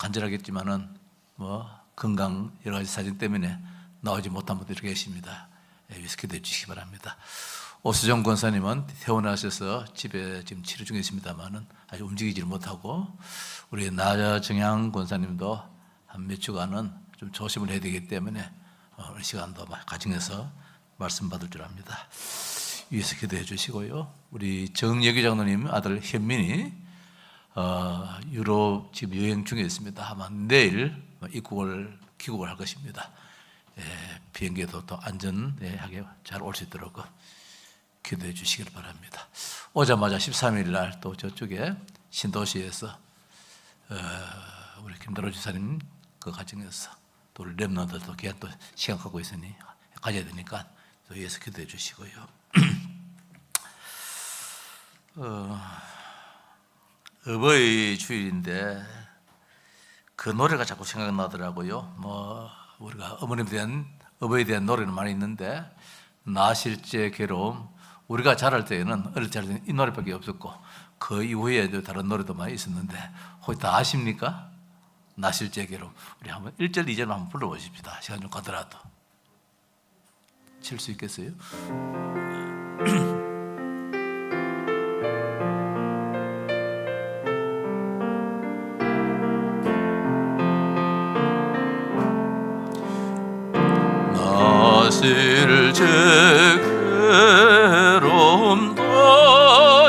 간절하겠지만은 건강 여러 가지 사정 때문에 나오지 못한 분들이 계십니다. 위해서 기도해 주시기 바랍니다. 오수정 권사님은 퇴원하셔서 집에 지금 치료 중에 있습니다만은 아직 움직이질 못하고, 우리 나정양 권사님도 한 몇 주간은 좀 조심을 해야 되기 때문에 오늘 시간도 가정에서 말씀 받을 줄 압니다. 위해서 기도해 주시고요. 우리 정예기 장로님 아들 현민이 유럽 지금 여행 중에 있습니다. 아마 내일 귀국을 할 것입니다. 비행기도 또 안전하게 잘 올 수 있도록 기도해 주시길 바랍니다. 오자마자 13일 날 또 저쪽에 신도시에서 우리 김도로 지사님 그 가정에서 또 우리 렘넌트들도 귀한 또 시간 갖고 있으니 가져야 되니까 또 위해서 기도해 주시고요. 어버이 주일인데 그 노래가 자꾸 생각나더라고요. 우리가 어버이에 대한 노래는 많이 있는데, 나실제 괴로움, 우리가 자랄 때에는 어릴 때는 이 노래밖에 없었고 그 이후에도 다른 노래도 많이 있었는데 혹시 다 아십니까? 나실제 괴로움. 우리 한번 1절 2절 한번 불러보십시다. 시간 좀 가더라도. 칠 수 있겠어요? 나실제 괴로움 다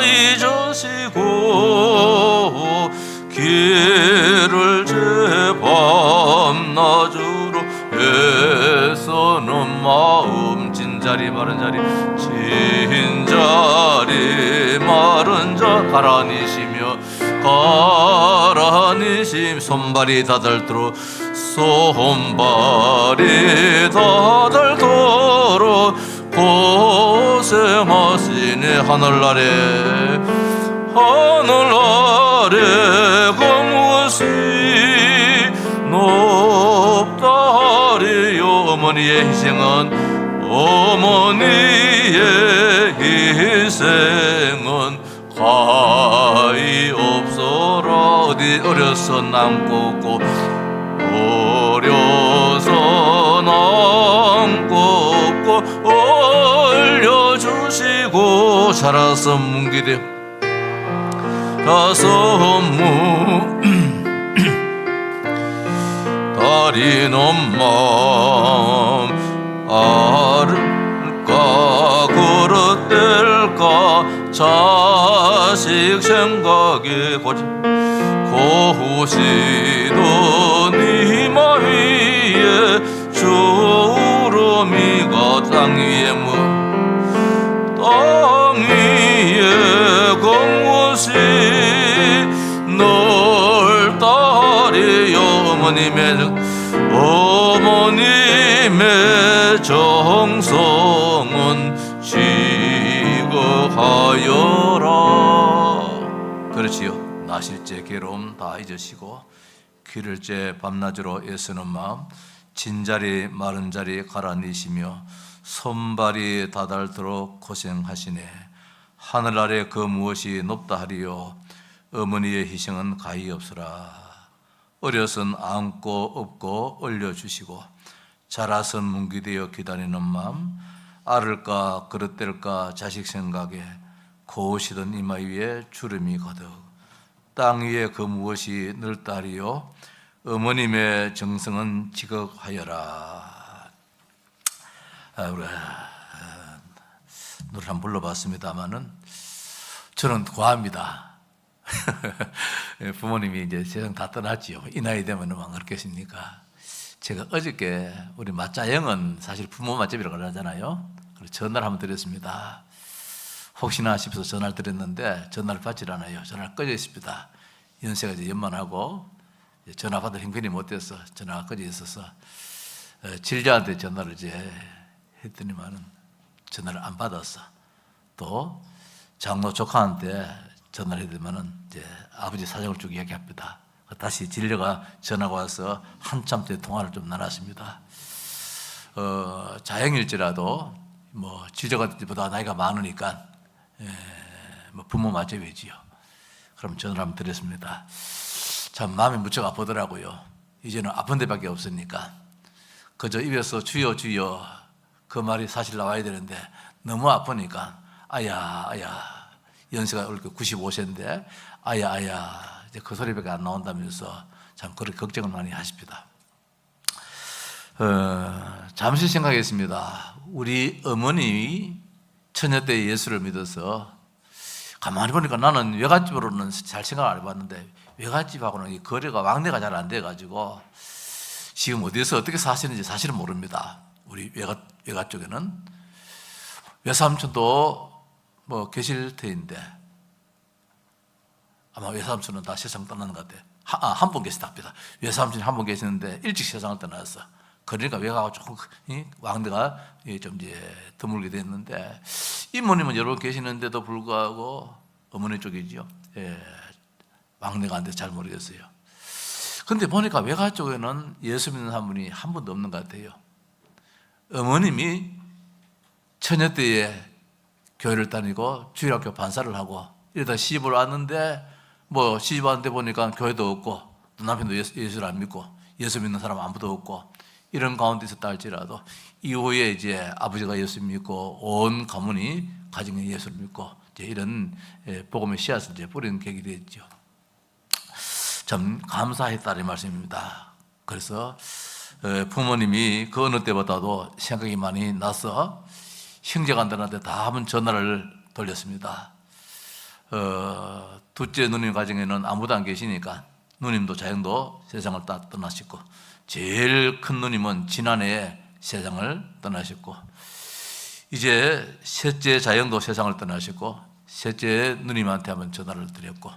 잊으시고 길을 제 밤낮으로 애쓰는 마음, 진자리 마른 자리 진자리 마른 자 가라니시며 가라니심, 손발이 다닳도록 손발이 다닳도록 고생하시네. 하늘 아래 무엇이 높다리요. 어머니의 희생은 가히 없어라. 어디 어려서 남고 없고 어려서 남고 없고 올려주시고 자라서 뭉기되 다리는 마음 아를까 그릇될까 자식 생각에 고시던 이마 위에 주름이가 땅 위에 땅 위에 무엇이 넓다리요. 어머님의 정성은 지거하여라. 그렇지요. 나실제 괴로움 다 잊으시고 길을제 밤낮으로 애쓰는 마음, 진자리 마른 자리 가라니시며 손발이 다닳도록 고생하시네. 하늘 아래 그 무엇이 높다 하리요. 어머니의 희생은 가히 없으라. 어려선 안고 업고 올려주시고 자라선 뭉기되어 기다리는 마음, 아를까 그릇될까 자식 생각에 고우시던 이마 위에 주름이 가득 땅 위에 그 무엇이 넓다 하리요. 어머님의 정성은 지극하여라. 우리 노래 한번 불러봤습니다만은 저는 과합니다. 부모님이 이제 세상 다 떠났지요. 이 나이 되면은 막 그렇겠습니까? 제가 어저께 우리 맞자영은 사실 부모 맛집이라고 하잖아요. 그래서 전화를 한번 드렸습니다. 혹시나 싶어서 전화를 드렸는데 전화를 받질 않아요. 전화를 꺼져 있습니다. 연세가 이제 연만하고 전화 받을 형편이 못 돼서 전화가 꺼져 있어서 진료한테 전화를 이제 했더니만은 전화를 안 받았어. 또 장로 조카한테 전화를 했더니만은 이제 아버지 사정을 쭉 이야기합니다. 다시 진료가 전화가 와서 한참 때 통화를 좀 나눴습니다. 자영일지라도 뭐 진료가보다 나이가 많으니까 뭐 부모 맞잡이지요. 그럼 전화를 한번 드렸습니다. 참 마음이 무척 아프더라고요. 이제는 아픈 데밖에 없으니까 그저 입에서 주여 주여 그 말이 사실 나와야 되는데 너무 아프니까 아야 아야, 연세가 올게 95세인데 아야 아야 이제 그 소리밖에 안 나온다면서 참 그렇게 걱정을 많이 하십니다. 잠시 생각했습니다. 우리 어머니 처녀 때 예수를 믿어서 가만히 보니까 나는 외갓집으로는 잘 생각 안 해봤는데 외갓집하고는 이 거래가 왕래가 잘 안 돼가지고 지금 어디서 어떻게 사시는지 사실은 모릅니다. 우리 외갓 쪽에는 외삼촌도 뭐 계실 터인데 아마 외삼촌은 다 세상 떠나는 것 같아요. 한 분 계시답니다. 외삼촌이 한 분 계시는데 일찍 세상을 떠났어. 그러니까 외가가 조금 왕래가 좀 이제 드물게 됐는데 이모님은 여러 분 계시는데도 불구하고 어머니 쪽이죠. 왕래가 안 돼서 잘 모르겠어요. 근데 보니까 외가 쪽에는 예수 믿는 한 분이 한 분도 없는 것 같아요. 어머님이 처녀 때에 교회를 다니고 주일학교 반사를 하고 이러다 시집을 왔는데 뭐 시집 왔는데 보니까 교회도 없고 남편도 예수를 안 믿고 예수 믿는 사람 아무도 없고 이런 가운데 있었다 할지라도 이후에 이제 아버지가 예수 믿고 온 가문이 가정에 예수를 믿고 이제 이런 복음의 씨앗을 이제 뿌리는 계기가 됐죠. 참 감사했다는 말씀입니다. 그래서 부모님이 그 어느 때보다도 생각이 많이 나서 형제간들한테 다 한번 전화를 돌렸습니다. 둘째 누님 가정에는 아무도 안 계시니까 누님도 자영도 세상을 다 떠나셨고 제일 큰 누님은 지난해에 세상을 떠나셨고 이제 셋째 자영도 세상을 떠나셨고 셋째 누님한테 한번 전화를 드렸고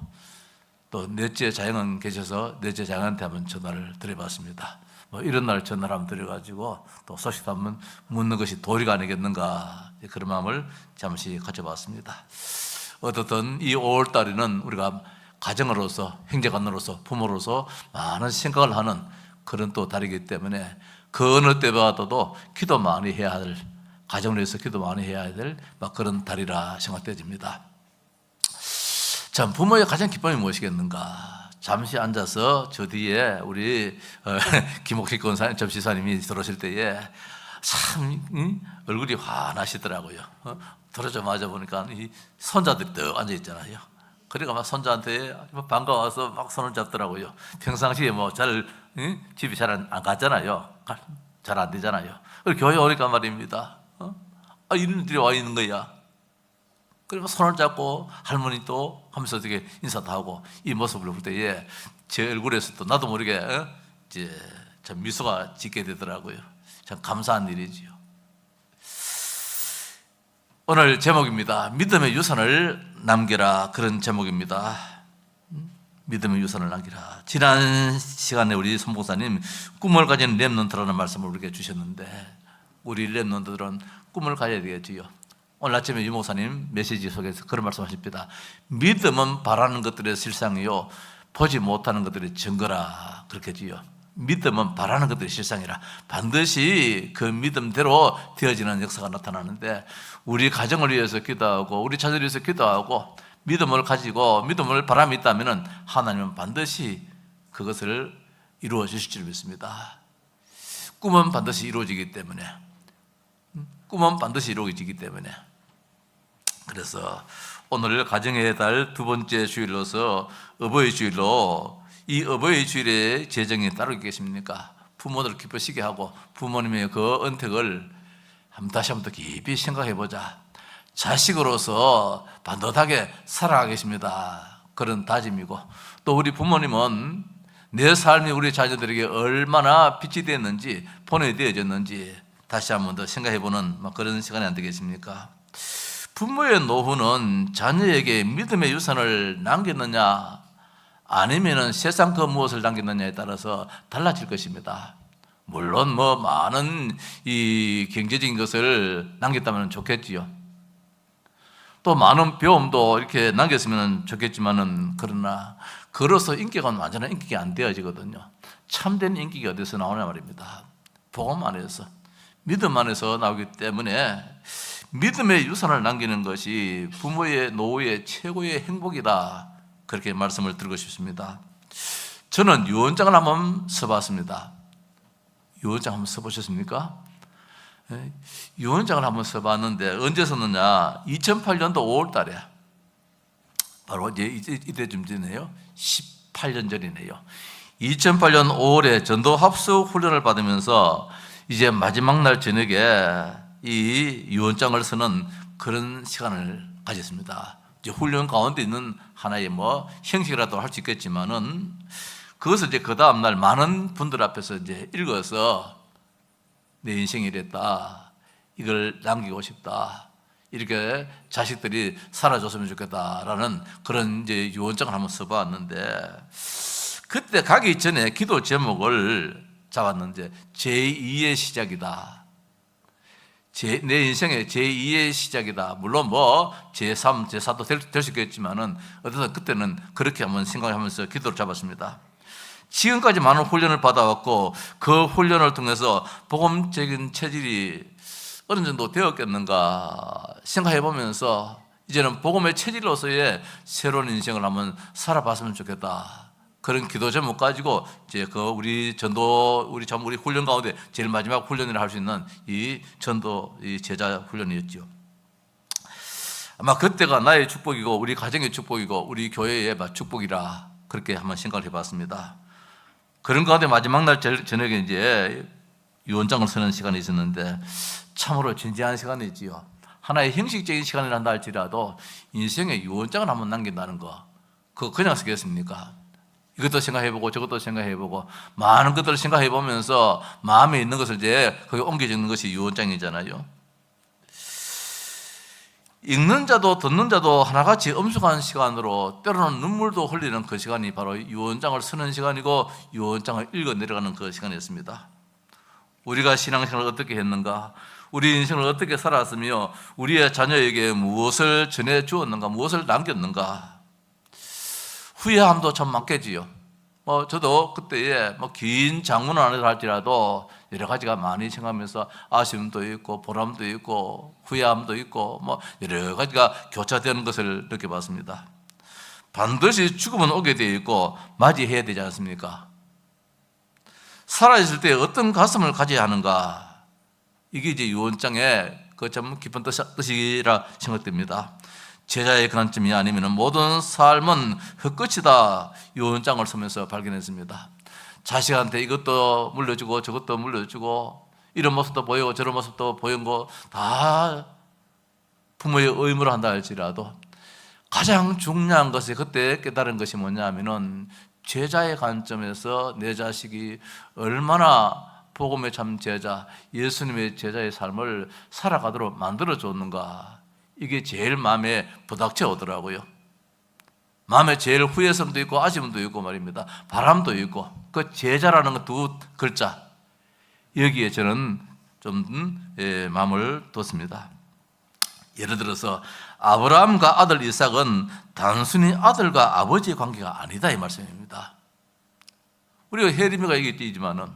또 넷째 자영은 계셔서 넷째 자영한테 한번 전화를 드려봤습니다. 뭐 이런 날 전화를 한번 드려가지고 또 소식도 한번 묻는 것이 도리가 아니겠는가 그런 마음을 잠시 가져봤습니다. 어떻든 이 5월 달에는 우리가 가정으로서 형제간으로서 부모로서 많은 생각을 하는 그런 또 달이기 때문에 그 어느 때보다도 기도 많이 해야 할, 가정을 위해서 기도 많이 해야 될 그런 달이라 생각되집니다. 참 부모의 가장 기쁨이 무엇이겠는가? 잠시 앉아서 저 뒤에 우리 김옥식 접시사님이 들어오실 때에 참 얼굴이 환하시더라고요. 들어오자마자 보니까 이 손자들이 또 앉아 있잖아요. 그러니까 막 손자한테 반가워서 막 손을 잡더라고요. 평상시에 뭐 집이 잘 안 갔잖아요. 잘 안 되잖아요. 교회 오니까 말입니다. 이런 일들이 와 있는 거야. 그리고 손을 잡고 할머니 또 하면서 어떻게 인사도 하고 이 모습을 볼 때에 제 얼굴에서 또 나도 모르게 이제 참 미소가 짓게 되더라고요. 참 감사한 일이지요. 오늘 제목입니다. 믿음의 유산을 남겨라. 그런 제목입니다. 믿음의 유산을 남기라. 지난 시간에 우리 선봉사님 꿈을 가진 렘넌트라는 말씀을 우리에게 주셨는데 우리 렘넌트들은 꿈을 가져야 되겠지요. 오늘 아침에 유 목사님 메시지 속에서 그런 말씀하십니다. 믿음은 바라는 것들의 실상이요 보지 못하는 것들의 증거라. 그렇게 지요. 믿음은 바라는 것들이 실상이라. 반드시 그 믿음대로 되어지는 역사가 나타나는데 우리 가정을 위해서 기도하고 우리 자녀를 위해서 기도하고 믿음을 가지고 믿음을 바람이 있다면 하나님은 반드시 그것을 이루어 주실 줄 믿습니다. 꿈은 반드시 이루어지기 때문에 그래서 오늘 가정의 달 두 번째 주일로서 어버이 주일로 이 어버이 주일의 재정이 따로 있겠습니까? 부모들을 기쁘시게 하고 부모님의 그 은택을 다시 한번 더 깊이 생각해보자. 자식으로서 반듯하게 살아가겠습니다. 그런 다짐이고 또 우리 부모님은 내 삶이 우리 자녀들에게 얼마나 빛이 되었는지 보내되어졌는지 다시 한번 더 생각해보는 그런 시간이 안 되겠습니까? 부모의 노후는 자녀에게 믿음의 유산을 남겼느냐 아니면 세상 그 무엇을 남겼느냐에 따라서 달라질 것입니다. 물론 많은 이 경제적인 것을 남겼다면 좋겠지요. 또 많은 배움도 이렇게 남겼으면 좋겠지만은 그러나 그로서 인기가 완전한 인기가 안 되어지거든요. 참된 인기가 어디서 나오냐 말입니다. 복음 안에서, 믿음 안에서 나오기 때문에 믿음의 유산을 남기는 것이 부모의 노후의 최고의 행복이다. 그렇게 말씀을 드리고 싶습니다. 저는 유언장을 한번 써봤습니다. 유언장 한번 써보셨습니까? 유언장을 한번 써봤는데 언제 썼느냐? 2008년도 5월 달에 바로 이때쯤 되네요. 18년 전이네요. 2008년 5월에 전도 합숙 훈련을 받으면서 이제 마지막 날 저녁에 이 유언장을 쓰는 그런 시간을 가졌습니다. 이제 훈련 가운데 있는 하나의 형식이라도 할 수 있겠지만은 그것을 이제 그 다음 날 많은 분들 앞에서 이제 읽어서 내 인생이 이랬다, 이걸 남기고 싶다, 이렇게 자식들이 살아줬으면 좋겠다라는 그런 이제 유언장을 한번 써봤는데, 그때 가기 전에 기도 제목을 잡았는데 제2의 시작이다. 내 인생의 제2의 시작이다. 물론 제3, 제4도 될 수 있겠지만은 어쨌든 그때는 그렇게 한번 생각하면서 기도를 잡았습니다. 지금까지 많은 훈련을 받아왔고 그 훈련을 통해서 복음적인 체질이 어느 정도 되었겠는가 생각해 보면서 이제는 복음의 체질로서의 새로운 인생을 한번 살아봤으면 좋겠다. 그런 기도 제목 가지고 이제 우리 훈련 가운데 제일 마지막 훈련을 할 수 있는 이 전도 이 제자 훈련이었죠. 아마 그때가 나의 축복이고 우리 가정의 축복이고 우리 교회의 축복이라 그렇게 한번 생각을 해봤습니다. 그런 가운데 마지막 날 저녁에 이제 유언장을 쓰는 시간이 있었는데 참으로 진지한 시간이지요. 하나의 형식적인 시간을 한다 할지라도 인생의 유언장을 한번 남긴다는 거, 그거 그냥 쓰겠습니까? 이것도 생각해보고 저것도 생각해보고 많은 것들을 생각해보면서 마음에 있는 것을 이제 거기 옮겨 적는 것이 유언장이잖아요. 읽는 자도 듣는 자도 하나같이 엄숙한 시간으로 때로는 눈물도 흘리는 그 시간이 바로 유언장을 쓰는 시간이고 유언장을 읽어 내려가는 그 시간이었습니다. 우리가 신앙생활을 어떻게 했는가, 우리 인생을 어떻게 살았으며 우리의 자녀에게 무엇을 전해주었는가, 무엇을 남겼는가, 후회함도 참 많겠지요. 저도 그때에 긴 장문을 안 해서 할지라도 여러 가지가 많이 생각하면서 아쉬움도 있고 보람도 있고 후회함도 있고 여러 가지가 교차되는 것을 느껴봤습니다. 반드시 죽음은 오게 되어 있고 맞이해야 되지 않습니까? 살아있을 때 어떤 가슴을 가져야 하는가, 이게 이제 유언장의 그 참 깊은 뜻이라 생각됩니다. 제자의 관점이 아니면 모든 삶은 헛것이다, 유언장을 쓰면서 발견했습니다. 자식한테 이것도 물려주고 저것도 물려주고 이런 모습도 보이고 저런 모습도 보이고 다 부모의 의무로 한다 할지라도 가장 중요한 것이 그때 깨달은 것이 뭐냐 하면은 제자의 관점에서 내 자식이 얼마나 복음의 참 제자, 예수님의 제자의 삶을 살아가도록 만들어줬는가, 이게 제일 마음에 부닥쳐 오더라고요. 마음에 제일 후회성도 있고 아쉬움도 있고 말입니다. 바람도 있고 그 제자라는 두 글자, 여기에 저는 좀 마음을 뒀습니다. 예를 들어서 아브라함과 아들 이삭은 단순히 아들과 아버지의 관계가 아니다, 이 말씀입니다. 우리가 헤리미가 얘기했지만은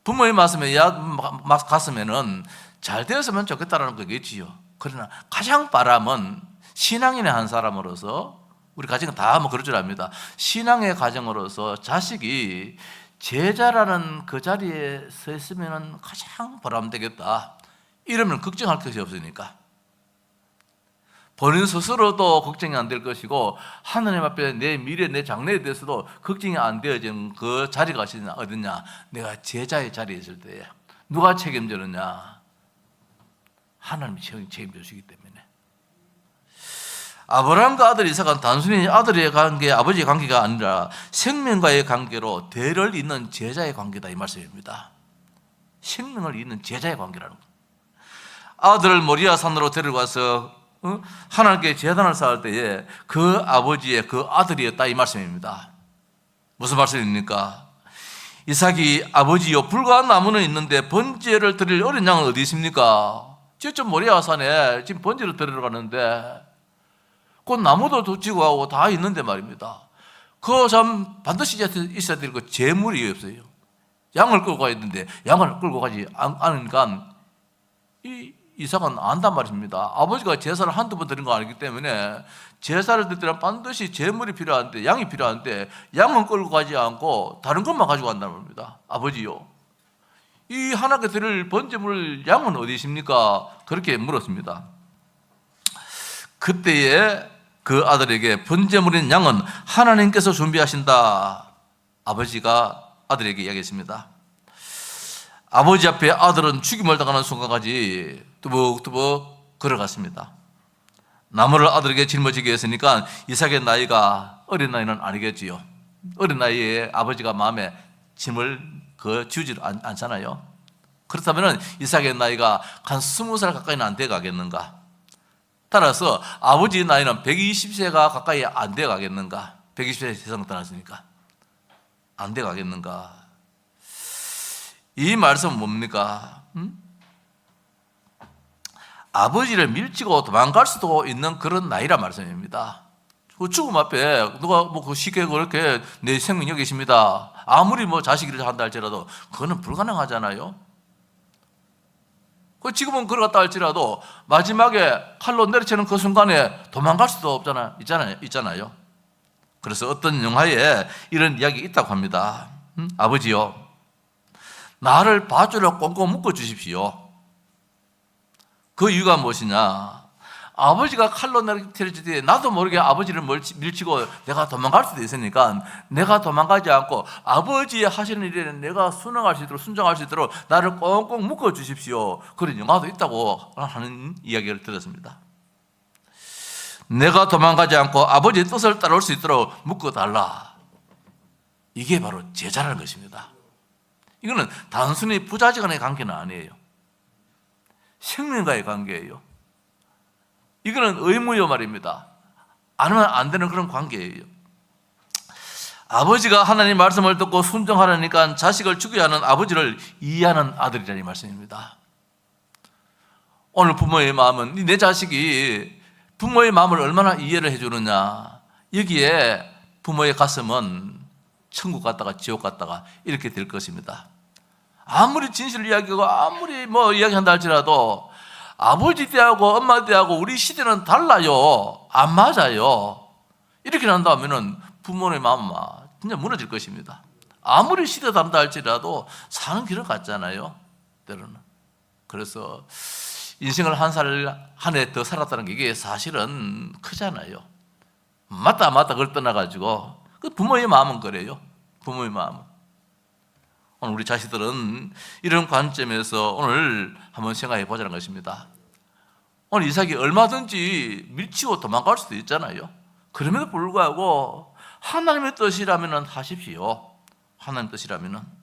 부모의 가슴에는 잘 되었으면 좋겠다라는 거겠지요. 그러나 가장 바람은 신앙인의 한 사람으로서, 우리 가정은 다 그럴 줄 압니다. 신앙의 가정으로서 자식이 제자라는 그 자리에 서 있으면 가장 보람되겠다. 이러면 걱정할 것이 없으니까. 본인 스스로도 걱정이 안 될 것이고 하나님 앞에 내 미래, 내 장래에 대해서도 걱정이 안 되어진 그 자리가 어디냐? 내가 제자의 자리에 있을 때 누가 책임지느냐? 하나님이 책임져 주시기 때문에. 아브라함과 아들 이삭은 단순히 아들의 관계, 아버지의 관계가 아니라 생명과의 관계로 대를 잇는 제자의 관계다, 이 말씀입니다. 생명을 잇는 제자의 관계라는 것. 아들을 모리아 산으로 데려가서 하나님께 제단을 쌓을 때에 그 아버지의 그 아들이었다, 이 말씀입니다. 무슨 말씀입니까? 이삭이 아버지여, 불과 나무는 있는데 번제를 드릴 어린 양은 어디 있습니까? 직접 모리아 산에 지금 번제를 드리러 가는데 그 나무도 지고 하고 다 있는데 말입니다. 그거 참 반드시 있어야 될 거 재물이 없어요. 양을 끌고 가야 되는데 양을 끌고 가지 않으니까 이 이삭은 안단 말입니다. 아버지가 제사를 한두 번 드린 거 아니기 때문에 제사를 드릴 때는 반드시 제물이 필요한데, 양이 필요한데 양은 끌고 가지 않고 다른 것만 가지고 간다는 겁니다. 아버지요, 이 하나님께 드릴 번제물 양은 어디 있습니까? 그렇게 물었습니다. 그때에 그 아들에게 번제물인 양은 하나님께서 준비하신다. 아버지가 아들에게 이야기했습니다. 아버지 앞에 아들은 죽임을 당하는 순간까지 뚜벅뚜벅 걸어갔습니다. 나무를 아들에게 짊어지게 했으니까 이삭의 나이가 어린 나이는 아니겠지요. 어린 나이에 아버지가 마음에 짐을 지우지 않잖아요. 그렇다면 이삭의 나이가 한 20살 가까이는 안 돼 가겠는가? 따라서 아버지 나이는 120세가 가까이 안 돼 가겠는가? 120세 세상 떠났으니까 안 돼 가겠는가? 이 말씀은 뭡니까? 아버지를 밀치고 도망갈 수도 있는 그런 나이란 말씀입니다. 그 죽음 앞에 누가 뭐 쉽게 그렇게 내 생명 여기십니다. 아무리 뭐 자식이라 한다 할지라도 그거는 불가능하잖아요. 지금은 걸어갔다 할지라도 마지막에 칼로 내리치는 그 순간에 도망갈 수도 있잖아요. 그래서 어떤 영화에 이런 이야기 있다고 합니다. 아버지요, 나를 밧줄로 꽁꽁 묶어 주십시오. 그 이유가 무엇이냐? 아버지가 칼로 내리칠 때 나도 모르게 아버지를 밀치고 내가 도망갈 수도 있으니까 내가 도망가지 않고 아버지 하시는 일에 내가 순응할 수 있도록, 순종할 수 있도록 나를 꽁꽁 묶어 주십시오. 그런 영화도 있다고 하는 이야기를 들었습니다. 내가 도망가지 않고 아버지의 뜻을 따라올 수 있도록 묶어달라. 이게 바로 제자라는 것입니다. 이거는 단순히 부자지간의 관계는 아니에요. 생명과의 관계예요. 이거는 의무요 말입니다. 안 하면 안 되는 그런 관계예요. 아버지가 하나님 말씀을 듣고 순종하려니까 자식을 죽여야 하는 아버지를 이해하는 아들이라는 말씀입니다. 오늘 부모의 마음은 내 자식이 부모의 마음을 얼마나 이해를 해주느냐, 여기에 부모의 가슴은 천국 갔다가 지옥 갔다가 이렇게 될 것입니다. 아무리 진실을 이야기하고 아무리 뭐 이야기한다 할지라도 아버지 때하고 엄마 때하고 우리 시대는 달라요. 안 맞아요. 이렇게 난다면 부모의 마음은 진짜 무너질 것입니다. 아무리 시대가 다르다 할지라도 사는 길은 같잖아요, 때로는. 그래서 인생을 한 살 한 해 더 살았다는 게 이게 사실은 크잖아요. 맞다 그걸 떠나가지고 부모의 마음은 그래요. 부모의 마음은. 오늘 우리 자식들은 이런 관점에서 오늘 한번 생각해 보자는 것입니다. 오늘 이삭이 얼마든지 밀치고 도망갈 수도 있잖아요. 그럼에도 불구하고 하나님의 뜻이라면 하십시오. 하나님의 뜻이라면.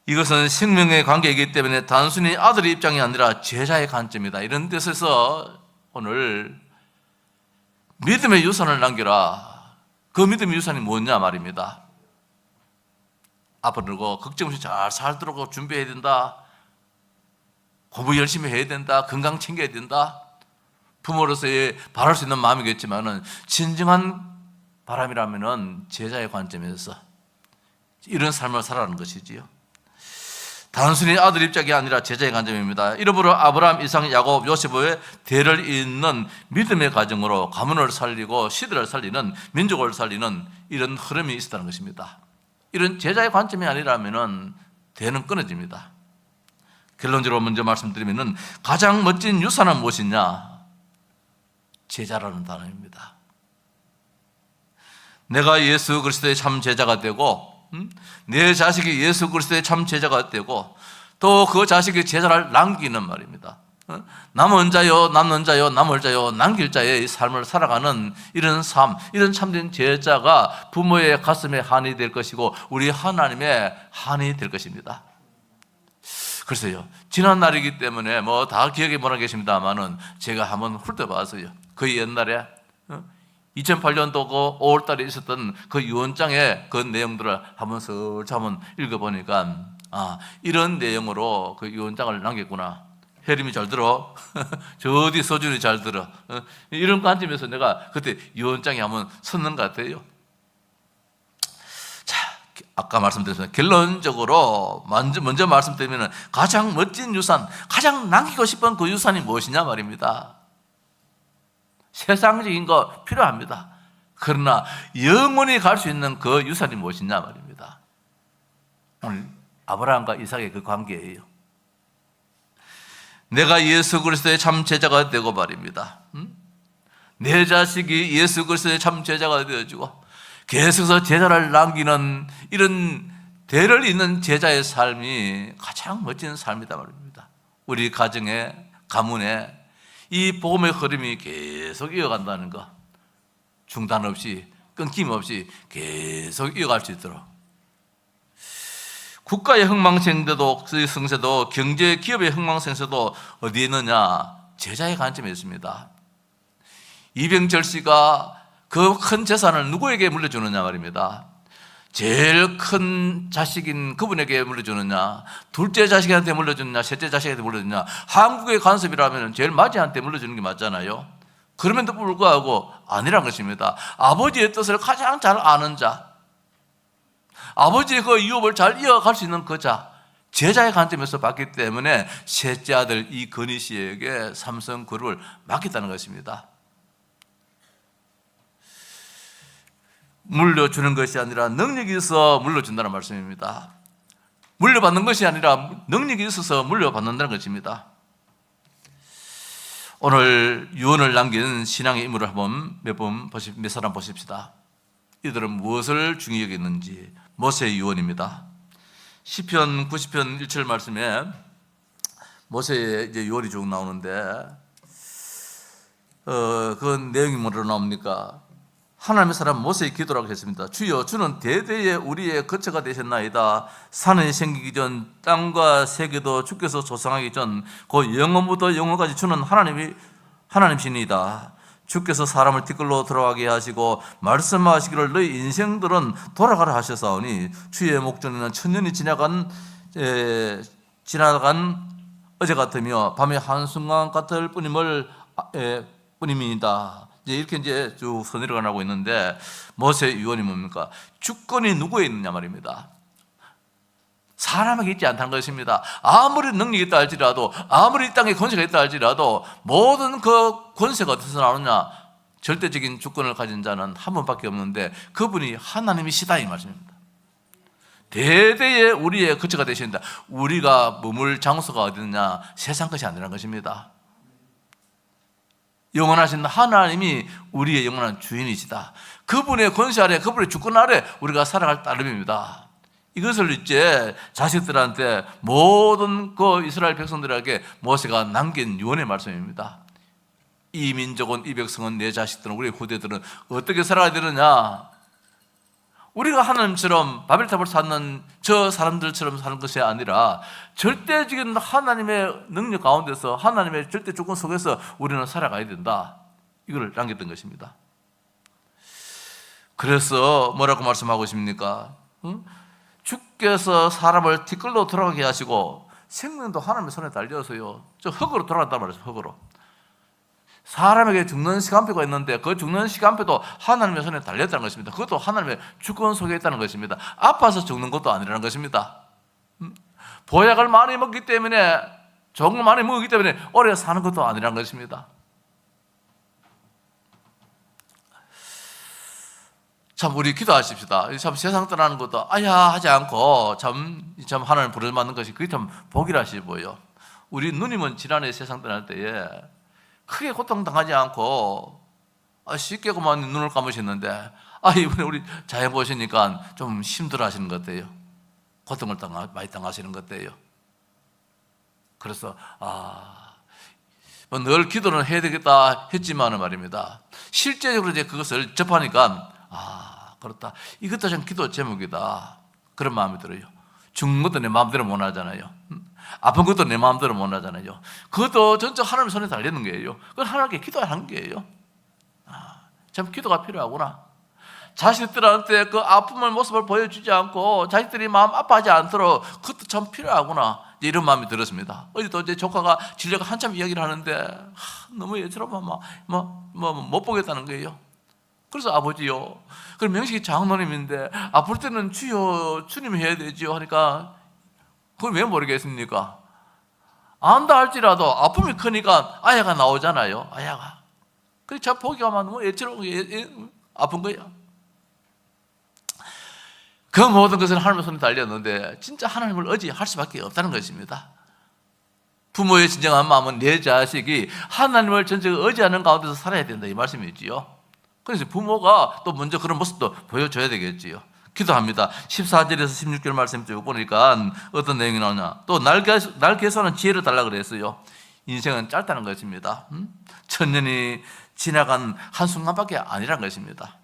이것은 생명의 관계이기 때문에 단순히 아들의 입장이 아니라 제자의 관점이다. 이런 뜻에서 오늘 믿음의 유산을 남겨라. 그 믿음의 유산이 뭐냐 말입니다. 앞으로 걱정 없이 잘 살도록 준비해야 된다. 공부 열심히 해야 된다. 건강 챙겨야 된다. 부모로서의 바랄 수 있는 마음이겠지만은 진정한 바람이라면은 제자의 관점에서 이런 삶을 살아가는 것이지요. 단순히 아들 입장이 아니라 제자의 관점입니다. 이러므로 아브라함, 이삭, 야곱, 요셉의 대를 잇는 믿음의 가정으로 가문을 살리고 시대를 살리는, 민족을 살리는 이런 흐름이 있었다는 것입니다. 이런 제자의 관점이 아니라면 대는 끊어집니다. 결론적으로 먼저 말씀드리면 가장 멋진 유산은 무엇이냐? 제자라는 단어입니다. 내가 예수 그리스도의 참 제자가 되고 내 자식이 예수 그리스도의 참 제자가 되고 또 그 자식이 제자를 남기는 말입니다. 남은 자요, 남는 자요, 남을 자요, 남길 자의 삶을 살아가는 이런 삶, 이런 참된 제자가 부모의 가슴에 한이 될 것이고 우리 하나님의 한이 될 것입니다. 글쎄요, 지난 날이기 때문에 뭐 다 기억에 못하 계십니다만은 제가 한번 훑어봤어요. 그 옛날에 2008년도 그 5월달에 있었던 그 유언장의 그 내용들을 한번 슬쩍 한번 읽어보니까 이런 내용으로 그 유언장을 남겼구나. 혜림이 잘 들어. 저 어디 서준이 잘 들어. 이런 관점에서 내가 그때 유언장에 한번 섰는 것 같아요. 자, 아까 말씀드렸습니다. 결론적으로 먼저 말씀드리면 가장 멋진 유산, 가장 남기고 싶은 그 유산이 무엇이냐 말입니다. 세상적인 거 필요합니다. 그러나 영원히 갈 수 있는 그 유산이 무엇이냐 말입니다. 오늘 아브라함과 이삭의 그 관계예요. 내가 예수 그리스도의 참 제자가 되고 말입니다. 내 자식이 예수 그리스도의 참 제자가 되어주고 계속해서 제자를 남기는 이런 대를 잇는 제자의 삶이 가장 멋진 삶이다 말입니다. 우리 가정에, 가문에 이 복음의 흐름이 계속 이어간다는 것, 중단 없이, 끊김없이 계속 이어갈 수 있도록. 국가의 흥망생대도, 성세도, 경제 기업의 흥망생세도 어디에 있느냐? 제자의 관점에 있습니다. 이병철 씨가 그 큰 재산을 누구에게 물려주느냐 말입니다. 제일 큰 자식인 그분에게 물려주느냐, 둘째 자식한테 물려주느냐, 셋째 자식한테 물려주느냐. 한국의 관습이라면 제일 맞이한테 물려주는 게 맞잖아요. 그럼에도 불구하고 아니란 것입니다. 아버지의 뜻을 가장 잘 아는 자, 아버지의 그 유업을 잘 이어갈 수 있는 그 자, 제자의 관점에서 봤기 때문에 셋째 아들 이건희 씨에게 삼성 그룹을 맡겼다는 것입니다. 물려주는 것이 아니라 능력이 있어 물려준다는 말씀입니다. 물려받는 것이 아니라 능력이 있어서 물려받는다는 것입니다. 오늘 유언을 남긴 신앙의 인물을 한번 몇 사람 보십시다. 이들은 무엇을 중요히 여겼는지. 모세의 유언입니다. 시편 90편 1절 말씀에 모세의 이제 유언이 쭉 나오는데 그 내용이 뭐로 나옵니까? 하나님의 사람 모세의 기도라고 했습니다. 주여, 주는 대대에 우리의 거처가 되셨나이다. 산이 생기기 전 땅과 세계도 주께서 조성하기 전 그 영원부터 영원까지 주는 하나님이시니이다. 주께서 사람을 티끌로 돌아가게 하시고 말씀하시기를 너희 인생들은 돌아가라 하셨사오니 주의 목전에는 천년이 지나간 어제 같으며 밤의 한순간 같을 뿐임이다. 이렇게 이제 쭉 선의를 하고 있는데 모세의 유언이 뭡니까? 주권이 누구에 있느냐 말입니다. 사람에게 있지 않다는 것입니다. 아무리 능력이 있다 할지라도, 아무리 이 땅에 권세가 있다 할지라도 모든 그 권세가 어디서 나오느냐? 절대적인 주권을 가진 자는 한 분밖에 없는데 그분이 하나님이시다 이 말씀입니다. 대대에 우리의 거처가 되신다. 우리가 머물 장소가 어디느냐? 세상 것이 아니라는 것입니다. 영원하신 하나님이 우리의 영원한 주인이시다. 그분의 권세 아래, 그분의 주권 아래 우리가 살아갈 따름입니다. 이것을 이제 자식들한테 모든 그 이스라엘 백성들에게 모세가 남긴 유언의 말씀입니다. 이 민족은, 이 백성은, 내 자식들은, 우리 후대들은 어떻게 살아야 되느냐? 우리가 하나님처럼 바벨탑을 쌓는 저 사람들처럼 사는 것이 아니라 절대적인 하나님의 능력 가운데서, 하나님의 절대 조건 속에서 우리는 살아가야 된다. 이걸 남겼던 것입니다. 그래서 뭐라고 말씀하고 있습니까? 주께서 사람을 티끌로 돌아가게 하시고 생명도 하나님의 손에 달려서요, 저 흙으로 돌아간단 말이죠. 흙으로. 사람에게 죽는 시간표가 있는데 그 죽는 시간표도 하나님의 손에 달렸다는 것입니다. 그것도 하나님의 주권 속에 있다는 것입니다. 아파서 죽는 것도 아니라는 것입니다. 보약을 많이 먹기 때문에, 좋은 걸 많이 먹기 때문에 오래 사는 것도 아니라는 것입니다. 참 우리 기도하십시다. 참 세상 떠나는 것도 아야 하지 않고 참 하나님 부를 맞는 것이 그게 참 복이라시 보여. 우리 누님은 지난해 세상 떠날 때에 크게 고통당하지 않고 쉽게 그만 눈을 감으셨는데 이번에 우리 자해 보시니까 좀 힘들어 하시는 것 같아요. 고통을 많이 당하시는 것 같아요. 그래서 늘 기도는 해야 되겠다 했지만은 말입니다. 실제적으로 이제 그것을 접하니까 그렇다. 이것도 좀 기도 제목이다. 그런 마음이 들어요. 죽는 것도 내 마음대로 못 하잖아요. 아픈 것도 내 마음대로 못 하잖아요. 그것도 전적 하나님의 손에 달리는 거예요. 그건 하나님께 기도하는 거예요. 참 기도가 필요하구나. 자식들한테 그 아픔의 모습을 보여주지 않고 자식들이 마음 아파하지 않도록 그것도 참 필요하구나. 이런 마음이 들었습니다. 어제도 이제 조카가 진료가 한참 이야기를 하는데 너무 예처럼 못 보겠다는 거예요. 그래서 아버지요. 그럼 명식이 장로님인데 아플 때는 주여 주님이 해야 되지요 하니까 그걸 왜 모르겠습니까? 안다 할지라도 아픔이 크니까 아야가 나오잖아요. 아야가. 그래서 참 보기가 많으면 애처럼 아픈 거야. 그 모든 것은 하나님의 손에 달렸는데 진짜 하나님을 의지할 수밖에 없다는 것입니다. 부모의 진정한 마음은 내 자식이 하나님을 전적으로 의지하는 가운데서 살아야 된다 이 말씀이지요. 그래서 부모가 또 먼저 그런 모습도 보여줘야 되겠지요. 기도합니다. 14절에서 16절 말씀 쭉 보니까 어떤 내용이 나오냐. 또 날 개수하는 지혜를 달라 그랬어요. 인생은 짧다는 것입니다. 천년이 지나간 한순간밖에 아니란 것입니다.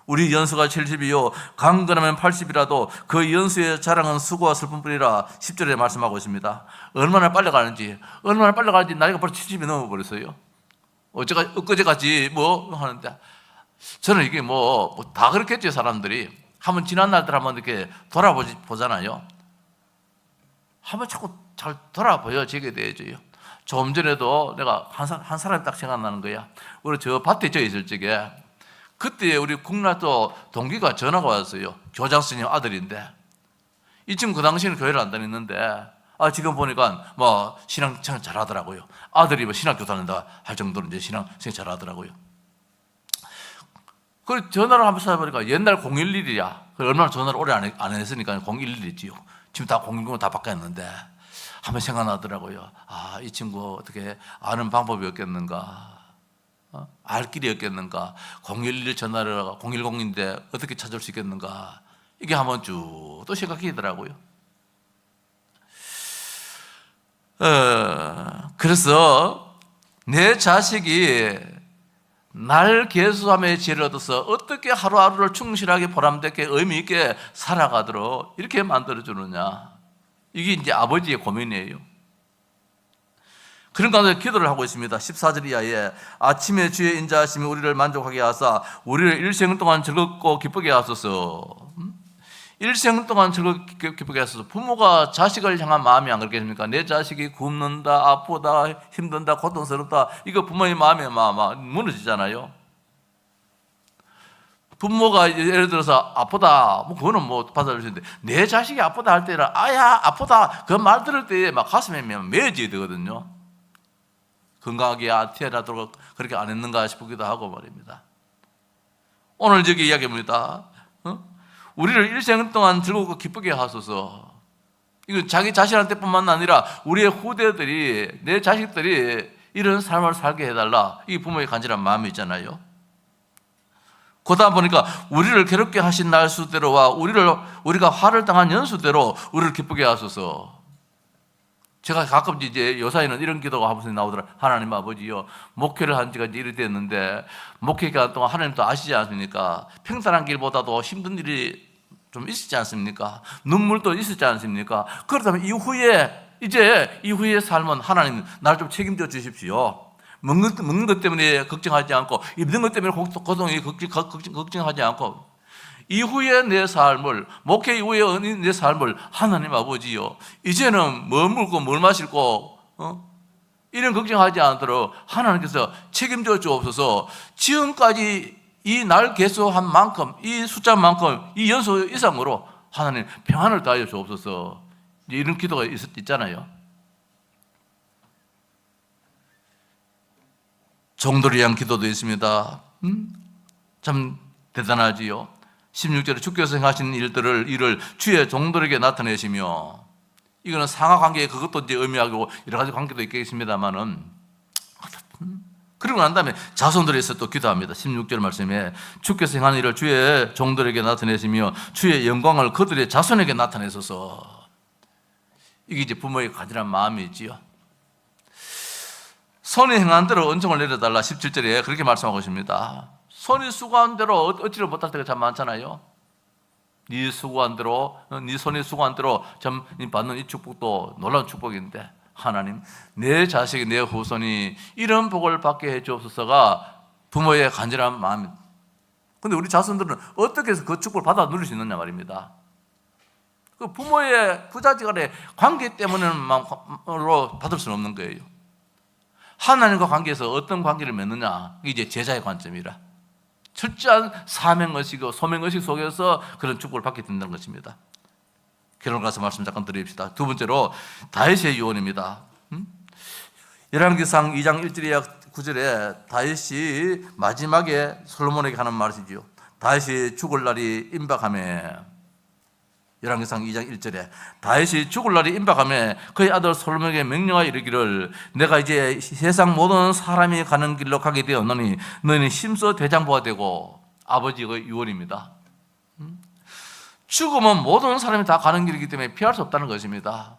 우리 연수가 70이요 강건하면 80이라도 그 연수의 자랑은 수고와 슬픔뿐이라 10절에 말씀하고 있습니다. 얼마나 빨리 가는지 나이가 벌써 70이 넘어버렸어요. 엊그제같이 뭐 하는데 저는 이게 뭐 다 그렇겠죠. 사람들이 한번 지난 날들 한번 이렇게 돌아보잖아요. 한번 자꾸 잘 돌아보여지게 되죠. 조금 전에도 내가 한 사람이 딱 생각나는 거야. 우리 저 밭에 저 있을 적에 그때 우리 국나또 동기가 전화가 왔어요. 교장 선생님 아들인데 이 친구 그 당시에는 교회를 안 다녔는데 지금 보니까 뭐 신앙 잘하더라고요. 아들이 뭐 신학교 다닌다 할 정도로 이제 신앙 잘하더라고요. 그 전화를 한번 찾아보니까 옛날 011이야. 얼마나 전화를 오래 안 했으니까 011이지요. 지금 다 010 다 바뀌었는데 한번 생각나더라고요. 이 친구 어떻게 아는 방법이 없겠는가? 알 길이 없겠는가? 011 전화를 010인데 어떻게 찾을 수 있겠는가? 이게 한번 쭉 또 생각이더라고요. 그래서 내 자식이 날 계수함의 지혜를 얻어서 어떻게 하루하루를 충실하게 보람되게 의미 있게 살아가도록 이렇게 만들어주느냐. 이게 이제 아버지의 고민이에요. 그런 가운데 기도를 하고 있습니다. 14절 이하에 아침에 주의 인자하심이 우리를 만족하게 하사 우리를 일생 동안 즐겁고 기쁘게 하소서. 일생 동안 즐겁게 기쁘게 하소서. 부모가 자식을 향한 마음이 안 그렇겠습니까? 내 자식이 굶는다, 아프다, 힘든다, 고통스럽다. 이거 부모의 마음이 무너지잖아요. 부모가 예를 들어서 아프다, 뭐 그거는 뭐 받아줄 수 있는데 내 자식이 아프다 할 때는 아야 아프다 그 말 들을 때 막 가슴에 메어져야 되거든요. 건강하게 태어나도록 그렇게 안 했는가 싶기도 하고 말입니다. 오늘 저기 이야기합니다. 우리를 일생 동안 즐겁고 기쁘게 하소서. 이거 자기 자신한테뿐만 아니라 우리의 후대들이 내 자식들이 이런 삶을 살게 해달라. 이게 부모의 간절한 마음이 있잖아요. 그러다 보니까 우리를 괴롭게 하신 날 수대로와 우리가 화를 당한 연수대로 우리를 기쁘게 하소서. 제가 가끔 이제 요사이는 이런 기도가 한 번씩 나오더라. 하나님 아버지요, 목회를 한 지가 이제 이래 됐는데 목회 기간 동안 하나님도 아시지 않습니까? 평탄한 길보다도 힘든 일이 좀 있었지 않습니까? 눈물도 있었지 않습니까? 그렇다면 이후의 삶은 하나님 나를 좀 책임져 주십시오. 먹는 것 때문에 걱정하지 않고 입는 것 때문에 고통이 걱정하지 않고 이후의 내 삶을, 목회 이후의 내 삶을 하나님 아버지요, 이제는 뭘 먹고 뭘 마시고 이런 걱정하지 않도록 하나님께서 책임져 주옵소서. 지금까지 이 날 개수한 만큼, 이 숫자만큼, 이 연수 이상으로 하나님 평안을 다하여 주옵소서. 이런 기도가 있잖아요. 종들을 위한 기도도 있습니다. 참 대단하지요. 16절에 주께서 행하신 일을 주의 종들에게 나타내시며, 이거는 상하관계에 그것도 이제 의미하고 여러 가지 관계도 있겠습니다만은, 그리고 난 다음에 자손들에서 또 기도합니다. 16절 말씀에 주께서 행한 일을 주의 종들에게 나타내시며 주의 영광을 그들의 자손에게 나타내소서. 이게 이제 부모의 간절한 마음이지요. 손이 행한 대로 은총을 내려달라. 17절에 그렇게 말씀하고 있습니다. 손이 수고한 대로 얻지를 못할 때가 참 많잖아요. 네 수고한 대로, 네 손이 수고한 대로 참 받는 이 축복도 놀라운 축복인데, 하나님 내 자식이 내 후손이 이런 복을 받게 해 주옵소서가 부모의 간절한 마음입니다. 그런데 우리 자손들은 어떻게 해서 그 축복을 받아 누릴 수 있느냐 말입니다. 그 부모의 부자지간의 관계 때문으로 받을 수는 없는 거예요. 하나님과 관계에서 어떤 관계를 맺느냐, 이게 이제 제자의 관점이라. 철저한 사명의식이고 소명의식 속에서 그런 축복을 받게 된다는 것입니다. 결론 가서 말씀 잠깐 드립시다. 두 번째로 다윗의 유언입니다. 열왕기상 2장 1절에 9절에 다윗이 마지막에 솔로몬에게 하는 말이지요. 다윗이 죽을 날이 임박하며, 열왕기상 2장 1절에 다윗이 죽을 날이 임박하며 그의 아들 솔로몬에게 명령하여 이르기를 내가 이제 세상 모든 사람이 가는 길로 가게 되었노니 너는 힘써 대장부가 되고. 아버지의 유언입니다. 죽으면 모든 사람이 다 가는 길이기 때문에 피할 수 없다는 것입니다.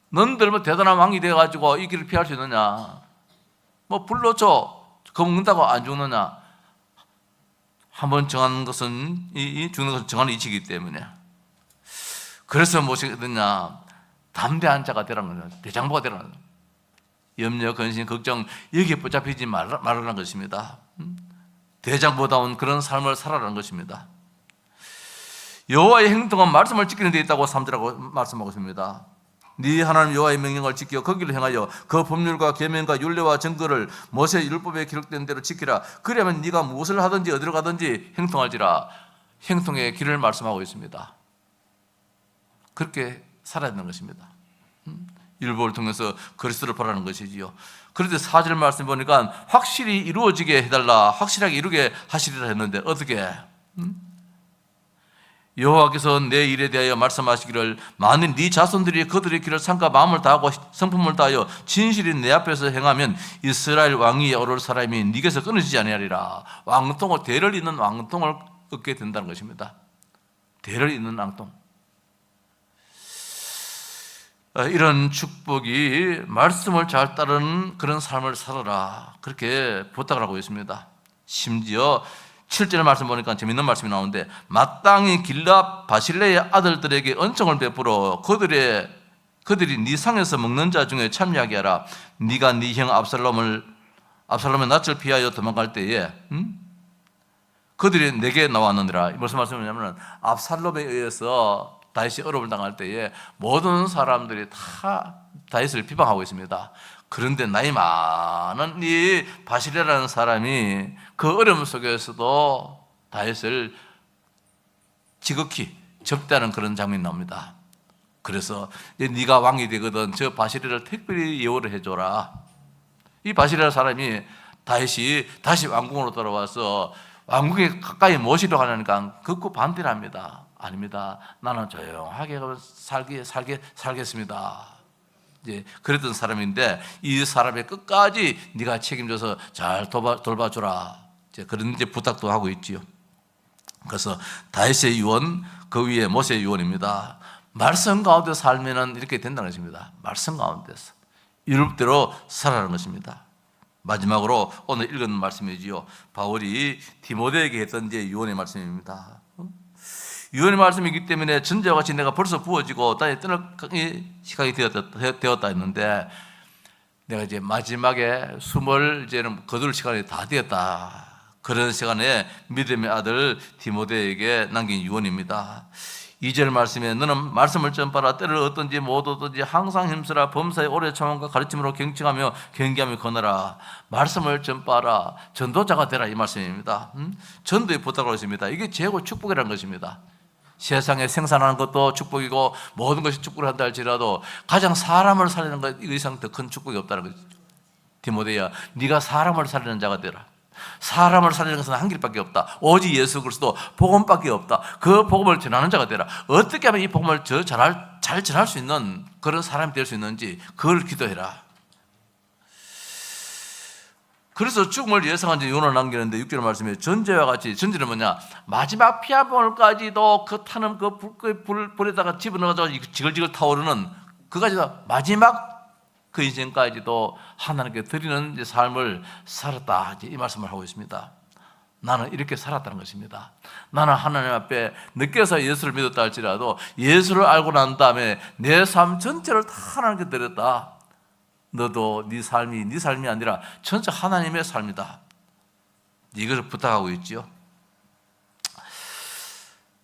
너희들 뭐 대단한 왕이 되어가지고 이 길을 피할 수 있느냐? 뭐 불러줘 겁먹는다고 안 죽느냐? 한번 정한 것은 죽는 것은 정한 이치이기 때문에. 그래서 무엇이 되냐? 담대한 자가 되라는 거예요. 대장부가 되라는 거예요. 염려, 근심, 걱정 여기에 붙잡히지 말라는 것입니다. 대장부다운 그런 삶을 살아라는 것입니다. 여호와의 행동은 말씀을 지키는 데 있다고 3절하고 말씀하고 있습니다. 네 하나님 여호와의 명령을 지켜 거기를 행하여 그 법률과 계명과 율례와 증거를 모세의 율법에 기록된 대로 지키라. 그러면 네가 무엇을 하든지 어디로 가든지 행통할지라. 행통의 길을 말씀하고 있습니다. 그렇게 살아야 되는 것입니다. 율법을 통해서 그리스도를 바라는 것이지요. 그런데 4절 말씀 보니까 확실히 이루어지게 해달라, 확실하게 이루게 하시리라 했는데 어떻게? 여호와께서 내 일에 대하여 말씀하시기를 만일 네 자손들이 그들의 길을 삼가 마음을 다하고 성품을 다하여 진실이 내 앞에서 행하면 이스라엘 왕위에 오를 사람이 네게서 끊어지지 아니하리라. 왕통을, 대를 잇는 왕통을 얻게 된다는 것입니다. 대를 잇는 왕통. 이런 축복이 말씀을 잘 따르는 그런 삶을 살아라, 그렇게 부탁을 하고 있습니다. 심지어 7절 말씀 보니까 재밌는 말씀이 나오는데 마땅히 길라 바실레의 아들들에게恩청을 베풀어 그들이 네 상에서 먹는 자 중에 참여하게 하라. 네가 네 형 압살롬의 낯을 피하여 도망갈 때에 그들이 내게 나왔느니라. 무슨 말씀이냐면 압살롬에 의해서 다윗이 어려움을 당할 때에 모든 사람들이 다 다윗을 비방하고 있습니다. 그런데 나이 많은 이 바실레라는 사람이 그 어려움 속에서도 다윗을 지극히 접대하는 그런 장면이 나옵니다. 그래서 네가 왕이 되거든 저 바실레를 특별히 예우를 해줘라. 이 바실레라는 사람이 다윗이 다시 왕궁으로 돌아와서 왕궁에 가까이 모시려고 하니까 극구 반대를 합니다. 아닙니다. 나는 조용하게 살겠습니다. 이제 그랬던 사람인데 이 사람의 끝까지 네가 책임져서 잘 돌봐주라. 이제 그런 이제 부탁도 하고 있지요. 그래서 다윗의 유언, 그 위에 모세의 유언입니다. 말씀 가운데 살면은 이렇게 된다는 것입니다. 말씀 가운데서 율법대로 살아가는 것입니다. 마지막으로 오늘 읽은 말씀이지요. 바울이 디모데에게 했던 이제 유언의 말씀입니다. 유언의 말씀이기 때문에 전제와 같이 내가 벌써 부어지고 땅에 떠날 시간이 되었다 했는데 내가 이제 마지막에 숨을 이제는 거둘 시간이 다 되었다. 그런 시간에 믿음의 아들 디모데에게 남긴 유언입니다. 2절 말씀에 너는 말씀을 전파라. 때를 얻든지 못 얻든지 항상 힘쓰라. 범사의 오래 참음과 가르침으로 경청하며 경계하며 거너라. 말씀을 전파라. 전도자가 되라, 이 말씀입니다. 전도에 부탁을 했습니다. 이게 최고 축복이라는 것입니다. 세상에 생산하는 것도 축복이고 모든 것이 축복을 한다 할지라도 가장 사람을 살리는 것 이상 더 큰 축복이 없다는 거죠. 디모데야, 네가 사람을 살리는 자가 되라. 사람을 살리는 것은 한 길밖에 없다. 오직 예수 그리스도 복음밖에 없다. 그 복음을 전하는 자가 되라. 어떻게 하면 이 복음을 잘 전할 수 있는 그런 사람이 될 수 있는지 그걸 기도해라. 그래서 죽음을 예상한 지 유언을 남기는데 6절 말씀에 전제와 같이, 전제는 뭐냐? 마지막 피 한 방울까지도 그 타는 그 불에다가 집어넣어가지고 지글지글 타오르는 그까지도 마지막 그 인생까지도 하나님께 드리는 삶을 살았다, 이 말씀을 하고 있습니다. 나는 이렇게 살았다는 것입니다. 나는 하나님 앞에 늦게서 예수를 믿었다 할지라도 예수를 알고 난 다음에 내 삶 전체를 다 하나님께 드렸다. 너도 네 삶이 아니라 전체 하나님의 삶이다. 이것을 부탁하고 있지요.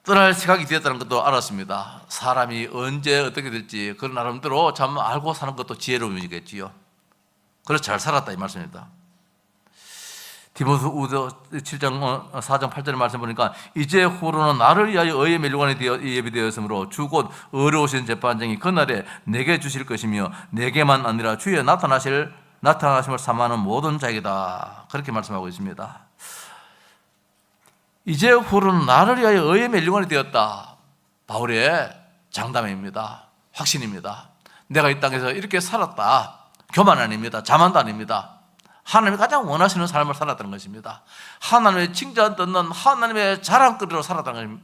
떠날 시각이 되었다는 것도 알았습니다. 사람이 언제 어떻게 될지 그런 나름대로 참 알고 사는 것도 지혜로움이겠지요. 그래서 잘 살았다, 이 말씀입니다. 디모데후서 7장 4장 8절의 말씀 보니까 이제 후로는 나를 위하여 의의 멸류관이 예비되었으므로 주 곧 어려우신 재판장이 그날에 내게 주실 것이며 내게만 아니라 주의 나타나심을 사모하는 모든 자에게다. 그렇게 말씀하고 있습니다. 이제 후로는 나를 위하여 의의 멸류관이 되었다. 바울의 장담입니다. 확신입니다. 내가 이 땅에서 이렇게 살았다. 교만 아닙니다. 자만도 아닙니다. 하나님이 가장 원하시는 삶을 살았다는 것입니다. 하나님의 칭찬 듣는 하나님의 자랑거리로 살았다는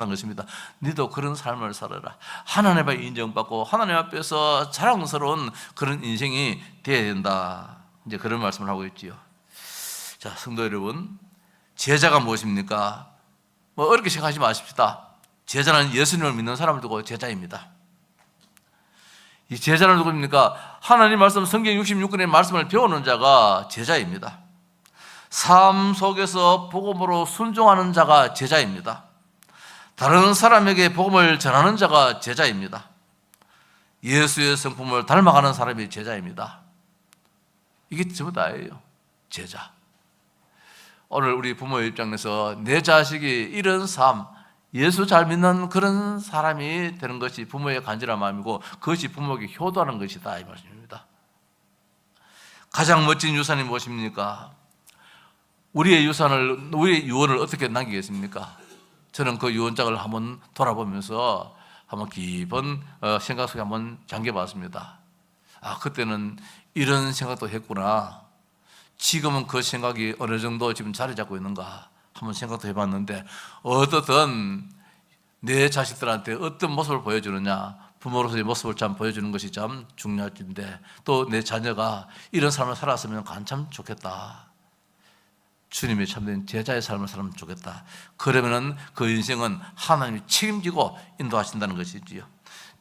것입니다. 너도 그런 삶을 살아라. 하나님 앞에 인정받고 하나님 앞에서 자랑스러운 그런 인생이 되어야 된다. 이제 그런 말씀을 하고 있지요. 자, 성도 여러분, 제자가 무엇입니까? 어렵게 생각하지 마십시다. 제자는 예수님을 믿는 사람을 두고 제자입니다. 이 제자는 누구입니까? 하나님 말씀 성경 66권의 말씀을 배우는 자가 제자입니다. 삶 속에서 복음으로 순종하는 자가 제자입니다. 다른 사람에게 복음을 전하는 자가 제자입니다. 예수의 성품을 닮아가는 사람이 제자입니다. 이게 전부 다예요. 제자. 오늘 우리 부모의 입장에서 내 자식이 이런 삶, 예수 잘 믿는 그런 사람이 되는 것이 부모의 간절한 마음이고 그것이 부모에게 효도하는 것이다, 이 말씀입니다. 가장 멋진 유산이 무엇입니까? 우리의 유언을 어떻게 남기겠습니까? 저는 그 유언장을 한번 돌아보면서 한번 깊은 생각 속에 한번 잠겨봤습니다. 아, 그때는 이런 생각도 했구나. 지금은 그 생각이 어느 정도 지금 자리 잡고 있는가 한번 생각도 해봤는데, 어떻든 내 자식들한테 어떤 모습을 보여주느냐, 부모로서의 모습을 참 보여주는 것이 참 중요한데, 또 내 자녀가 이런 삶을 살았으면 참 좋겠다. 주님의 참된 제자의 삶을 살면 좋겠다. 그러면은 그 인생은 하나님이 책임지고 인도하신다는 것이지요.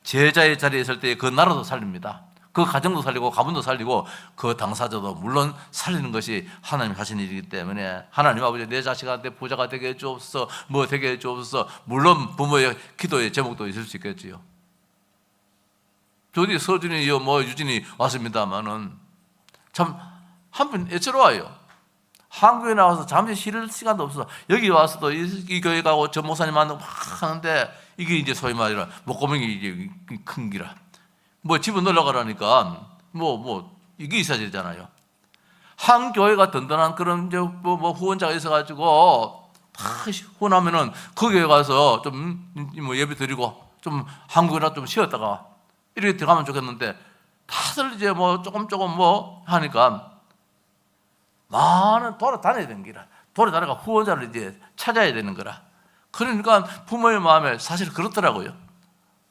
제자의 자리에 있을 때 그 나라도 살립니다. 그 가정도 살리고 가문도 살리고 그 당사자도 물론 살리는 것이 하나님 하신 일이기 때문에, 하나님 아버지 내 자식한테 부자가 되게 해주옵소서, 뭐 되게 해주옵소서, 물론 부모의 기도의 제목도 있을 수 있겠지요. 저기 서준이 뭐 유진이 왔습니다마는 참 한편 애처로워요. 한국에 나와서 잠시 쉬는 시간도 없어서 여기 와서도 이 교회 가고 전 목사님 만나고 막 하는데, 이게 이제 소위 말이라 목구멍이 이제 큰 기라. 뭐 집에 놀러 가라니까 뭐 이게 있어야 되잖아요. 한 교회가 든든한 그런 이제 뭐 후원자가 있어가지고 다 후원하면은 그 교회 가서 좀 뭐 예배 드리고 좀 한국이나 좀 쉬었다가 이렇게 들어가면 좋겠는데, 다들 이제 뭐 조금 뭐 하니까 많은 돌아다녀야 되는 기라. 돌아다니가 후원자를 이제 찾아야 되는 거라. 그러니까 부모의 마음에 사실 그렇더라고요.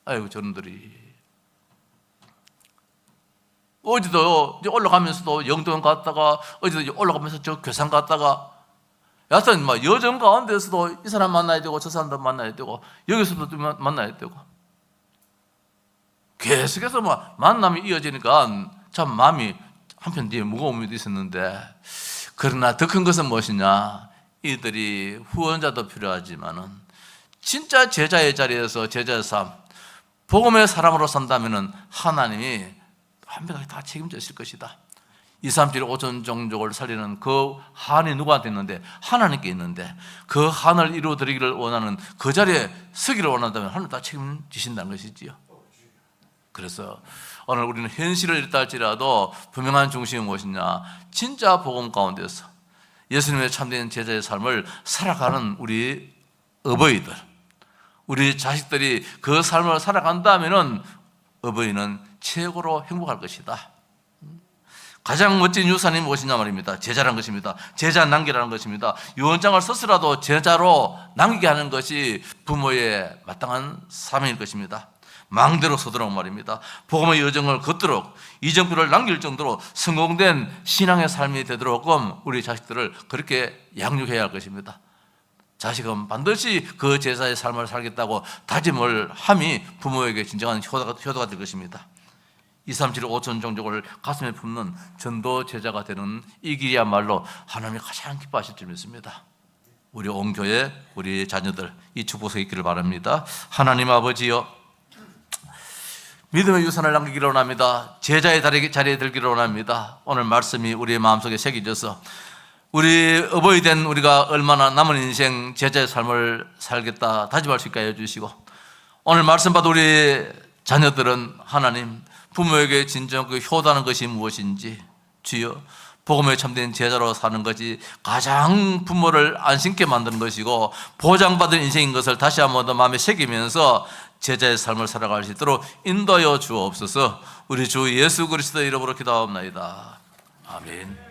아이고 저놈들이. 어제도 이제 올라가면서도 영동 갔다가, 어제도 이제 올라가면서 저 괴산 갔다가, 여하튼 막 여정 가운데서도 이 사람 만나야 되고 저 사람도 만나야 되고 여기서도 좀 만나야 되고, 계속해서 막 만남이 이어지니까 참 마음이 한편 뒤에 무거움이 있었는데, 그러나 더 큰 것은 무엇이냐? 이들이 후원자도 필요하지만은 진짜 제자의 자리에서 제자의 삶, 복음의 사람으로 산다면은 하나님이 완벽하게 다 책임지실 것이다. 237 5천 종족을 살리는 그 한이 누구한테 있는데? 하나님께 있는데, 그 한을 이루어드리기를 원하는, 그 자리에 서기를 원한다면 하나님 다 책임지신다는 것이지요. 그래서 오늘 우리는 현실을 잃다 할지라도 분명한 중심이 무엇이냐? 진짜 복음 가운데서 예수님의 참된 제자의 삶을 살아가는 우리 어버이들, 우리 자식들이 그 삶을 살아간다면은 어버이는 최고로 행복할 것이다. 가장 멋진 유산이 무엇이냐 말입니다. 제자라는 것입니다. 제자 남기라는 것입니다. 유언장을 썼으라도 제자로 남기게 하는 것이 부모의 마땅한 사명일 것입니다. 망대로 서도록 말입니다. 복음의 여정을 걷도록, 이정표를 남길 정도로 성공된 신앙의 삶이 되도록끔 우리 자식들을 그렇게 양육해야 할 것입니다. 자식은 반드시 그 제자의 삶을 살겠다고 다짐을 함이 부모에게 진정한 효도가 될 것입니다. 237 5천 종족을 가슴에 품는 전도 제자가 되는 이 길이야말로 하나님이 가장 기뻐하실 줄 믿습니다. 우리 온 교회, 우리 자녀들 이 축복이 있기를 바랍니다. 하나님 아버지여, 믿음의 유산을 남기기를 원합니다. 제자의 자리에 들기를 원합니다. 오늘 말씀이 우리의 마음속에 새겨져서 우리 어버이 된 우리가 얼마나 남은 인생 제자의 삶을 살겠다 다짐할 수 있게 해주시고, 오늘 말씀 받은 우리 자녀들은 하나님 부모에게 진정 그 효도하는 것이 무엇인지, 주여 복음에 참된 제자로 사는 것이 가장 부모를 안심케 만드는 것이고 보장받은 인생인 것을 다시 한번 더 마음에 새기면서 제자의 삶을 살아갈 수 있도록 인도하여 주옵소서. 우리 주 예수 그리스도의 이름으로 기도하옵나이다. 아멘.